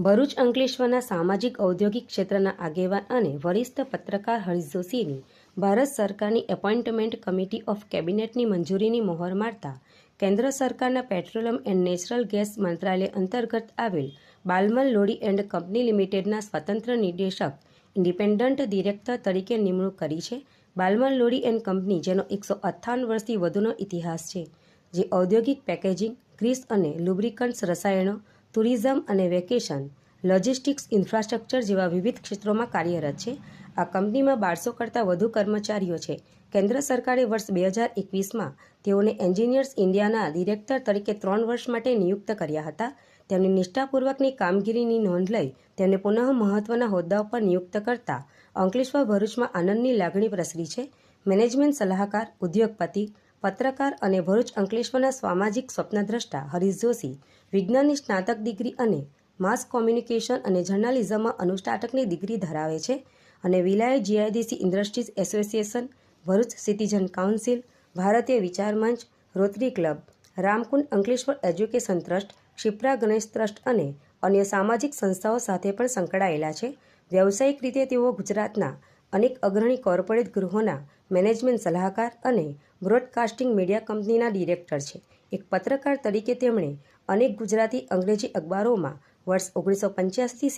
ભરૂચ અંકલેશ્વરના સામાજિક ઔદ્યોગિક ક્ષેત્રના આગેવાન અને વરિષ્ઠ પત્રકાર હરીશ જોશીની ભારત સરકારની એપોઇન્ટમેન્ટ કમિટી ઓફ કેબિનેટની મંજૂરીની મહોર મારતા કેન્દ્ર સરકારના પેટ્રોલિયમ એન્ડ નેચરલ ગેસ મંત્રાલય અંતર્ગત આવેલ બાલમલ લોડી એન્ડ કંપની લિમિટેડના સ્વતંત્ર નિર્દેશક ઇન્ડિપેન્ડન્ટ ડિરેક્ટર તરીકે નિમણૂક કરી છે. બાલમલ લોડી એન્ડ કંપની, જેનો 158 વર્ષથી વધુનો ઇતિહાસ છે, જે ઔદ્યોગિક પેકેજિંગ, ગ્રીસ અને લુબ્રિકન્ટ્સ, રસાયણો, ટુરિઝમ અને વેકેશન, લોજિસ્ટિક્સ, ઇન્ફ્રાસ્ટ્રક્ચર જેવા વિવિધ ક્ષેત્રોમાં કાર્યરત છે. આ કંપનીમાં 1200 કરતાં વધુ કર્મચારીઓ છે. કેન્દ્ર સરકારે વર્ષ 2021માં તેઓને એન્જિનિયર્સ ઇન્ડિયાના ડિરેક્ટર તરીકે 3 વર્ષ માટે નિયુક્ત કર્યા હતા. તેમની નિષ્ઠાપૂર્વકની કામગીરીની નોંધ લઈ તેમને પુનઃ મહત્વના હોદ્દાઓ પર નિયુક્ત કરતા અંકલેશ્વર ભરૂચમાં આનંદની લાગણી પ્રસરી છે. મેનેજમેન્ટ સલાહકાર, ઉદ્યોગપતિ, પત્રકાર અને ભરૂચ અંકલેશ્વરના સામાજિક સ્વપ્નદ્રષ્ટા હરીશ જોશી વિજ્ઞાનની સ્નાતક ડિગ્રી અને માસ કોમ્યુનિકેશન અને જર્નાલિઝમમાં અનુસ્નાતકની ડિગ્રી ધરાવે છે અને વિલાયત GIDC industries association, Bharuch citizen council, ભારતીય વિચાર મંચ, rotary club, Ramkund Ankleshwar education trust, Kshipra Ganesh trust અને અન્ય સામાજિક સંસ્થાઓ સાથે પણ સંકળાયેલા છે. વ્યવસાયિક રીતે તેઓ ગુજરાતના અનેક અગ્રણી કોર્પોરેટ ગૃહોના મેનેજમેન્ટ સલાહકાર અને બ્રોડકાસ્ટિંગ મીડિયા કંપનીના ડિરેક્ટર છે. એક પત્રકાર તરીકે તેમણે અનેક ગુજરાતી અંગ્રેજી અખબારોમાં વર્ષ 1985થી